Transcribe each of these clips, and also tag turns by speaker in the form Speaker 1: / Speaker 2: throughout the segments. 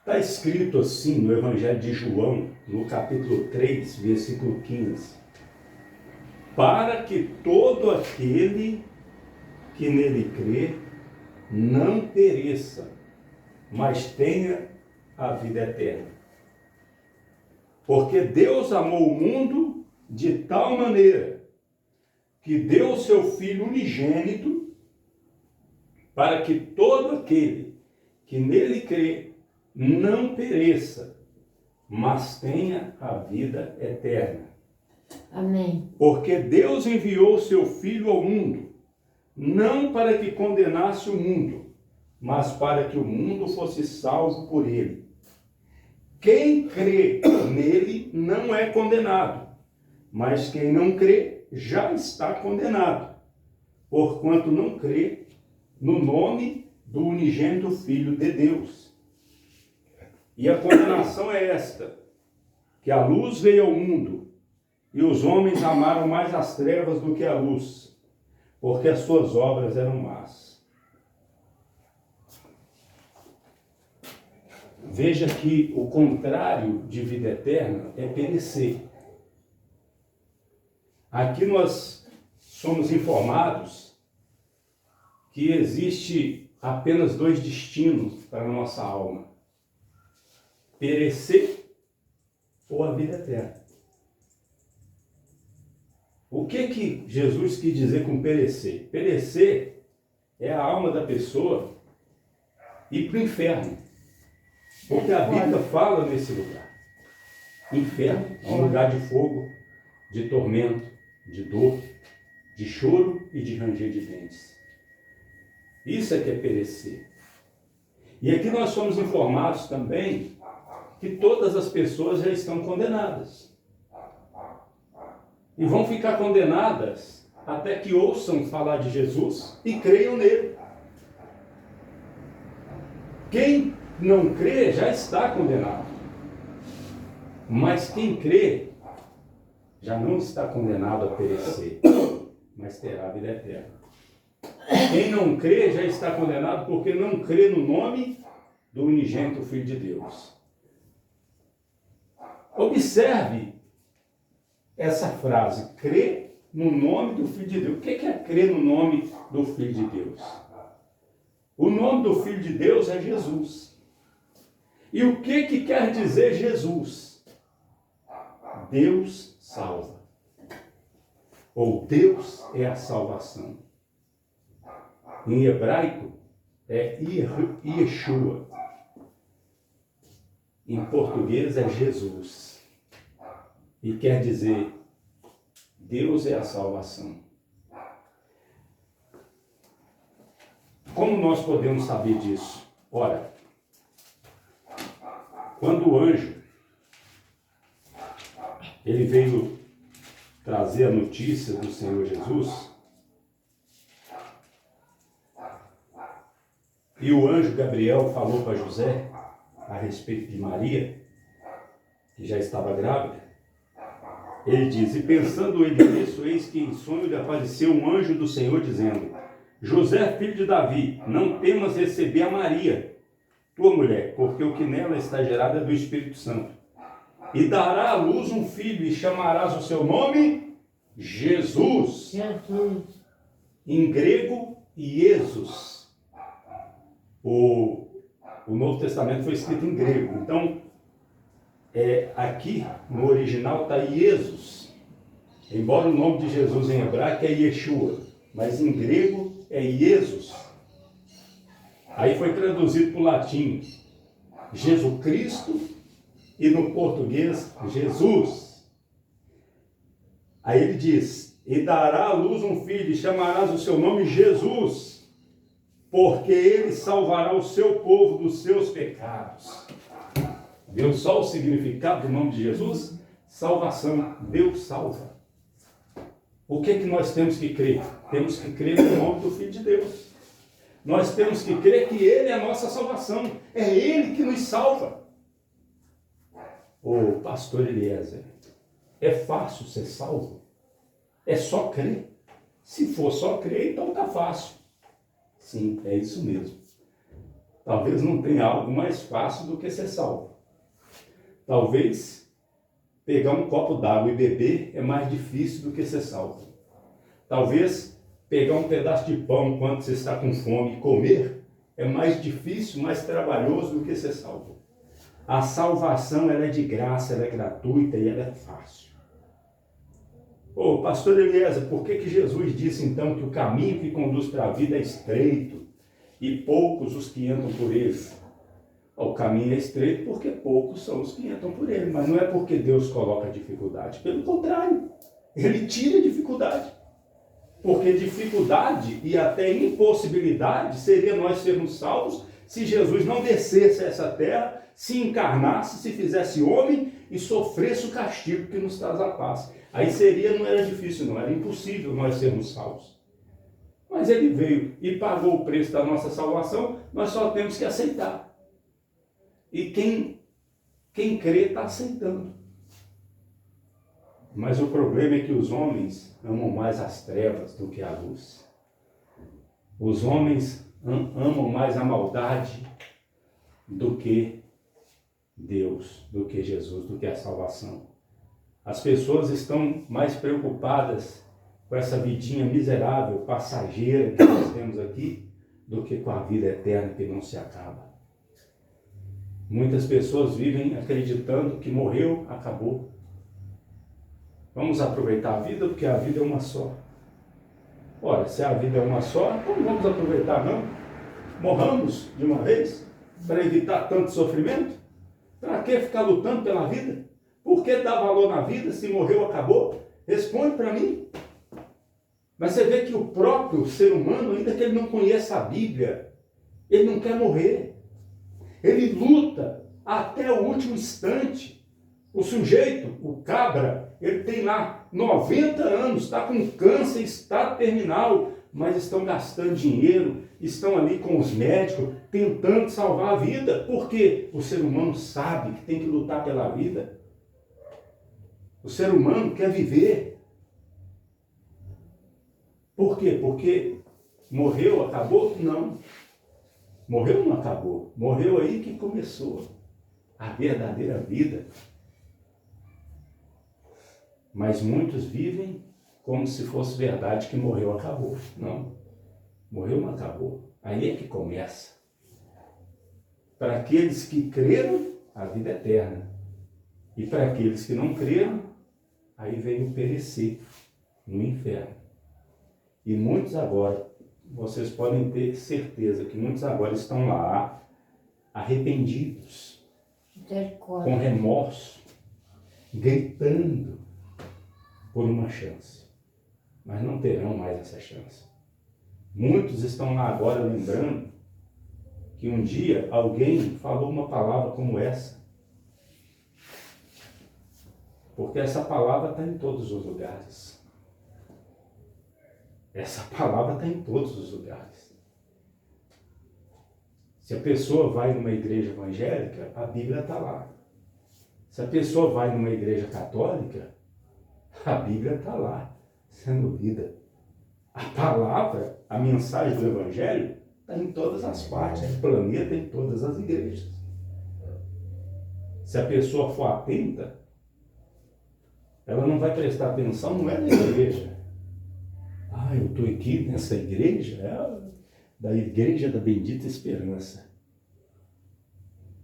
Speaker 1: Está escrito assim no Evangelho de João, no capítulo 3, versículo 15. Para que todo aquele que nele crê não pereça, mas tenha a vida eterna. Porque Deus amou o mundo de tal maneira que deu o seu Filho unigênito para que todo aquele que nele crê não pereça, mas tenha a vida eterna.
Speaker 2: Amém.
Speaker 1: Porque Deus enviou o seu Filho ao mundo, não para que condenasse o mundo, mas para que o mundo fosse salvo por ele. Quem crê nele não é condenado, mas quem não crê já está condenado, porquanto não crê no nome do unigênito Filho de Deus. E a condenação é esta, que a luz veio ao mundo, e os homens amaram mais as trevas do que a luz, porque as suas obras eram más. Veja que o contrário de vida eterna é perecer. Aqui nós somos informados que existe apenas dois destinos para a nossa alma: perecer ou a vida eterna. O que Jesus quis dizer com perecer? Perecer é a alma da pessoa ir para o inferno. Porque a Bíblia fala nesse lugar. Inferno é um lugar de fogo, de tormento, de dor, de choro e de ranger de dentes. Isso é que é perecer. E aqui nós somos informados também que todas as pessoas já estão condenadas. E vão ficar condenadas até que ouçam falar de Jesus e creiam nele. Quem não crê já está condenado. Mas quem crê já não está condenado a perecer, mas terá a vida eterna. Quem não crê já está condenado porque não crê no nome do unigênito Filho de Deus. Observe essa frase, crê no nome do Filho de Deus. O que é crer no nome do Filho de Deus? O nome do Filho de Deus é Jesus. E o que quer dizer Jesus? Deus salva. Ou Deus é a salvação. Em hebraico é Yeshua. Em português é Jesus. E quer dizer, Deus é a salvação. Como nós podemos saber disso? Ora, quando o anjo ele veio trazer a notícia do Senhor Jesus, e o anjo Gabriel falou para José a respeito de Maria, que já estava grávida, ele diz: e pensando ele nisso, eis que em sonho lhe apareceu um anjo do Senhor dizendo: José, filho de Davi, não temas receber a Maria, tua mulher, porque o que nela está gerado é do Espírito Santo. E dará à luz um filho, e chamarás o seu nome Jesus.
Speaker 2: Jesus.
Speaker 1: Em grego, Iesus. O Novo Testamento foi escrito em grego. Então, aqui no original está Iesus. Embora o nome de Jesus em hebraico é Yeshua, mas em grego é Iesus. Aí foi traduzido para o latim Jesus Cristo e no português Jesus. Aí ele diz: e dará à luz um filho e chamarás o seu nome Jesus, porque ele salvará o seu povo dos seus pecados. Viu só o significado do nome de Jesus? Salvação. Deus salva. O que nós temos que crer? Temos que crer no nome do Filho de Deus. Nós temos que crer que Ele é a nossa salvação. É Ele que nos salva. Ô pastor Eliezer, é fácil ser salvo? É só crer? Se for só crer, então está fácil. Sim, é isso mesmo. Talvez não tenha algo mais fácil do que ser salvo. Talvez pegar um copo d'água e beber é mais difícil do que ser salvo. Talvez pegar um pedaço de pão enquanto você está com fome e comer é mais difícil, mais trabalhoso do que ser salvo. A salvação, ela é de graça, ela é gratuita e ela é fácil. Ô, pastor Eliezer, por que Jesus disse então que o caminho que conduz para a vida é estreito e poucos os que entram por ele? O caminho é estreito porque poucos são os que entram por ele, mas não é porque Deus coloca dificuldade. Pelo contrário, ele tira a dificuldade. Porque dificuldade e até impossibilidade seria nós sermos salvos se Jesus não descesse a essa terra, se encarnasse, se fizesse homem e sofresse o castigo que nos traz a paz. Aí não era difícil, não, era impossível nós sermos salvos. Mas ele veio e pagou o preço da nossa salvação, nós só temos que aceitar. E quem crê está aceitando. Mas o problema é que os homens amam mais as trevas do que a luz. Os homens amam mais a maldade do que Deus, do que Jesus, do que a salvação. As pessoas estão mais preocupadas com essa vidinha miserável, passageira que nós temos aqui, do que com a vida eterna que não se acaba. Muitas pessoas vivem acreditando que morreu, acabou. Vamos aproveitar a vida, porque a vida é uma só. Ora, se a vida é uma só, então não vamos aproveitar não. Morramos de uma vez, para evitar tanto sofrimento. Para que ficar lutando pela vida? Por que dar valor na vida se morreu, acabou? Responde para mim. Mas você vê que o próprio ser humano, ainda que ele não conheça a Bíblia, ele não quer morrer. Ele luta até o último instante. O sujeito, o cabra, ele tem lá 90 anos, está com câncer, estado terminal, mas estão gastando dinheiro, estão ali com os médicos, tentando salvar a vida. Por quê? O ser humano sabe que tem que lutar pela vida. O ser humano quer viver. Por quê? Porque morreu, acabou? Não. Morreu, não acabou. Morreu aí que começou a verdadeira vida. Mas muitos vivem como se fosse verdade que morreu, acabou. Não. Morreu, não acabou. Aí é que começa. Para aqueles que creram, a vida é eterna. E para aqueles que não creram, aí vem o perecer no inferno. E muitos agora, vocês podem ter certeza que muitos agora estão lá arrependidos, com remorso, gritando por uma chance. Mas não terão mais essa chance. Muitos estão lá agora lembrando que um dia alguém falou uma palavra como essa. Porque essa palavra está em todos os lugares. Essa palavra está em todos os lugares. Se a pessoa vai numa igreja evangélica, a Bíblia está lá. Se a pessoa vai numa igreja católica, a Bíblia está lá, sendo lida. A palavra, a mensagem do Evangelho, está em todas as partes do planeta, em todas as igrejas. Se a pessoa for atenta, ela não vai prestar atenção, não é na igreja. Ah, eu estou aqui nessa igreja, da Igreja da Bendita Esperança.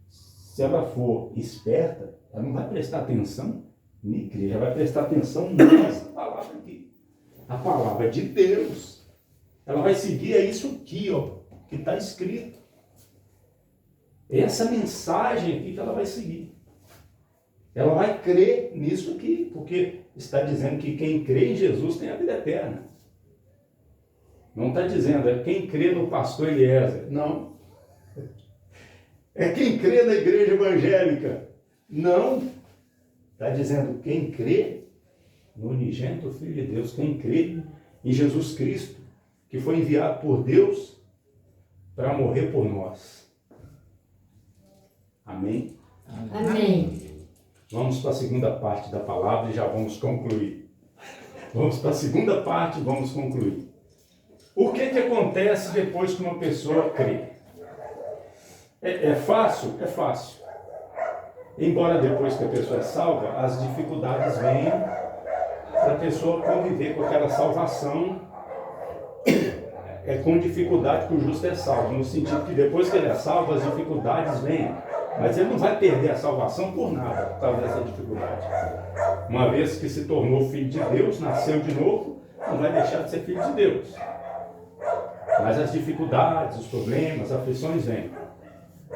Speaker 1: Se ela for esperta, ela não vai prestar atenção na igreja, ela vai prestar atenção nessa palavra aqui. A palavra de Deus. Ela vai seguir isso aqui, ó, que está escrito. É essa mensagem aqui que ela vai seguir. Ela vai crer nisso aqui, porque está dizendo que quem crê em Jesus tem a vida eterna. Não está dizendo, é quem crê no pastor Eliezer. Não. É quem crê na igreja evangélica. Não. Está dizendo quem crê no unigênito Filho de Deus, quem crê em Jesus Cristo, que foi enviado por Deus para morrer por nós. Amém?
Speaker 2: Amém.
Speaker 1: Vamos para a segunda parte da palavra e já vamos concluir. Vamos para a segunda parte e vamos concluir. O que acontece depois que uma pessoa crê? É fácil? É fácil. Embora depois que a pessoa é salva, as dificuldades venham para a pessoa conviver com aquela salvação. É com dificuldade que o justo é salvo, no sentido que depois que ele é salvo, as dificuldades vêm. Mas ele não vai perder a salvação por nada, por causa dessa dificuldade. Uma vez que se tornou filho de Deus, nasceu de novo, não vai deixar de ser filho de Deus. Mas as dificuldades, os problemas, as aflições vêm.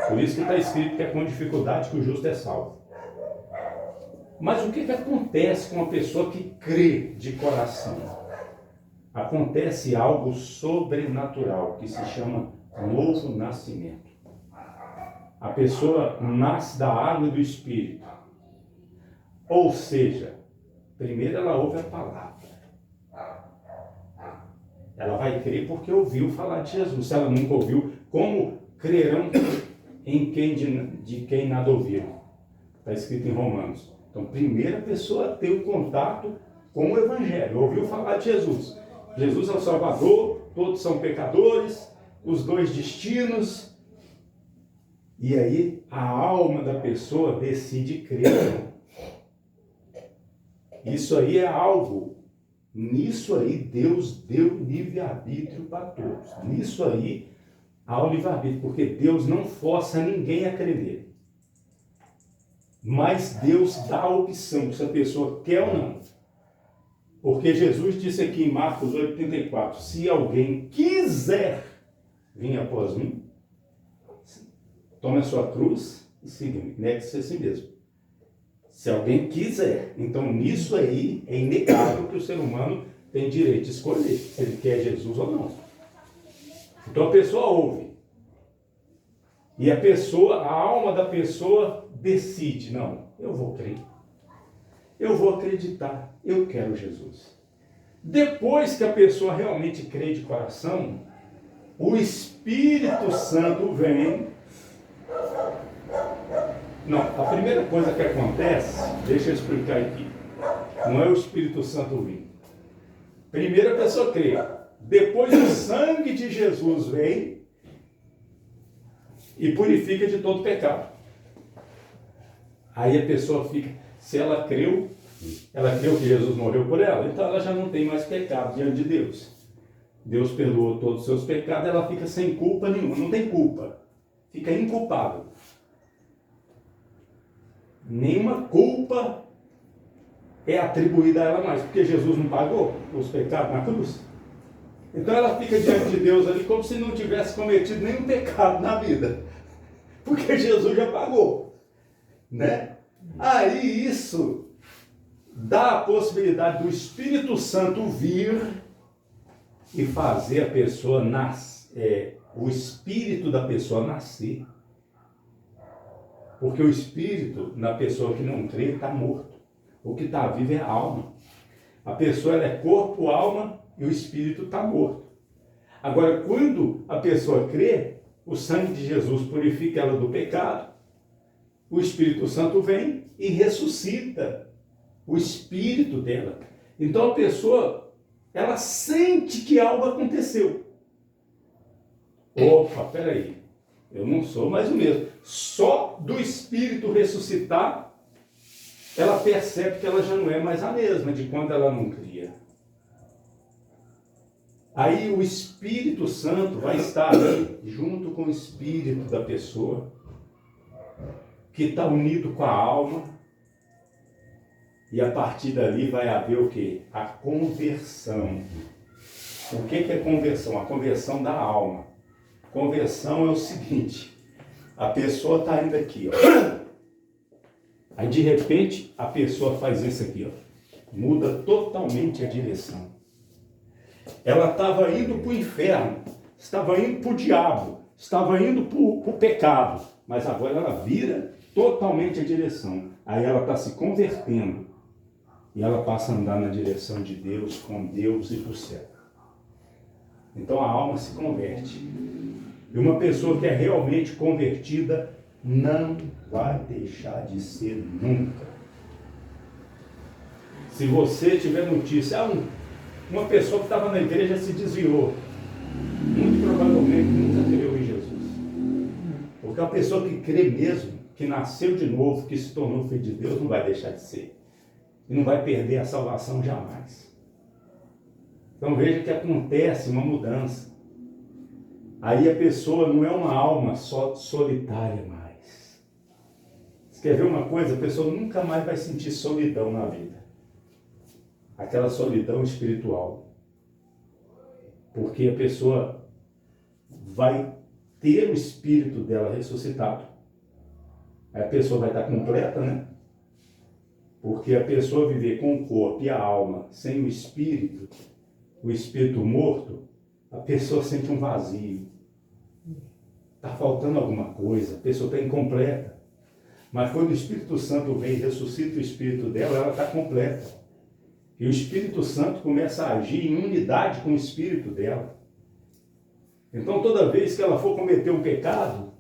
Speaker 1: Por isso que está escrito que é com dificuldade que o justo é salvo. Mas o que acontece com uma pessoa que crê de coração? Acontece algo sobrenatural, que se chama novo nascimento. A pessoa nasce da água e do Espírito. Ou seja, primeiro ela ouve a palavra. Ela vai crer porque ouviu falar de Jesus. Se ela nunca ouviu, como crerão em quem de quem nada ouviram? Está escrito em Romanos. Então, primeiro a pessoa tem o contato com o Evangelho, ouviu falar de Jesus. Jesus é o Salvador, todos são pecadores, os dois destinos. E aí a alma da pessoa decide crer. Isso aí é algo. Nisso aí Deus deu livre-arbítrio para todos. Nisso aí há o livre-arbítrio, porque Deus não força ninguém a crer nele. Mas Deus dá a opção se a pessoa quer ou não. Porque Jesus disse aqui em Marcos 8,34, se alguém quiser vir após mim, tome a sua cruz e siga-me, negue-se a si mesmo. Se alguém quiser. Então nisso aí é inegável que o ser humano tem direito de escolher se ele quer Jesus ou não. Então a pessoa ouve. E a alma da pessoa decide, não, eu vou crer. Eu vou acreditar, eu quero Jesus. Depois que a pessoa realmente crê de coração, o Espírito Santo vem. Não, a primeira coisa que acontece, deixa eu explicar aqui, não é o Espírito Santo vir. Primeiro a pessoa crê, depois o sangue de Jesus vem e purifica de todo pecado. Aí a pessoa fica, se ela creu que Jesus morreu por ela, então ela já não tem mais pecado diante de Deus. Deus perdoou todos os seus pecados, ela fica sem culpa nenhuma, não tem culpa, fica inculpável. Nenhuma culpa é atribuída a ela mais, porque Jesus não pagou os pecados na cruz. Então ela fica diante de Deus ali como se não tivesse cometido nenhum pecado na vida, porque Jesus já pagou, né? Aí isso dá a possibilidade do Espírito Santo vir e fazer a pessoa nascer, o espírito da pessoa nascer. Porque o espírito na pessoa que não crê está morto. O que está vivo é a alma. A pessoa ela é corpo, alma e o espírito está morto. Agora, quando a pessoa crê, o sangue de Jesus purifica ela do pecado, o Espírito Santo vem e ressuscita o espírito dela. Então a pessoa, ela sente que algo aconteceu. Opa, peraí, eu não sou mais o mesmo. Só do espírito ressuscitar, ela percebe que ela já não é mais a mesma de quando ela não cria. Aí o Espírito Santo vai estar ali, junto com o espírito da pessoa, que está unido com a alma, e a partir dali vai haver o quê? A conversão. O que é conversão? A conversão da alma. Conversão é o seguinte, a pessoa está indo aqui, ó. Aí de repente a pessoa faz isso aqui, ó. Muda totalmente a direção. Ela estava indo para o inferno, estava indo para o diabo, estava indo para o pecado, mas agora ela vira totalmente a direção. Aí ela está se convertendo e ela passa a andar na direção de Deus, com Deus e para o céu. Então a alma se converte. E uma pessoa que é realmente convertida não vai deixar de ser nunca. Se você tiver notícia, uma pessoa que estava na igreja se desviou, muito provavelmente nunca creu em Jesus. Porque a pessoa que crê mesmo, que nasceu de novo, que se tornou filho de Deus, não vai deixar de ser. E não vai perder a salvação jamais. Então veja que acontece uma mudança. Aí a pessoa não é uma alma só solitária mais. Você quer ver uma coisa? A pessoa nunca mais vai sentir solidão na vida. Aquela solidão espiritual. Porque a pessoa vai ter o espírito dela ressuscitado. Aí a pessoa vai estar completa, né? Porque a pessoa viver com o corpo e a alma sem o espírito morto, a pessoa sente um vazio. Está faltando alguma coisa, a pessoa está incompleta. Mas quando o Espírito Santo vem e ressuscita o espírito dela, ela está completa. E o Espírito Santo começa a agir em unidade com o espírito dela. Então toda vez que ela for cometer um pecado,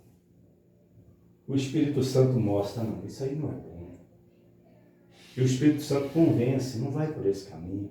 Speaker 1: o Espírito Santo mostra, não, isso aí não é bom. E o Espírito Santo convence, não vai por esse caminho.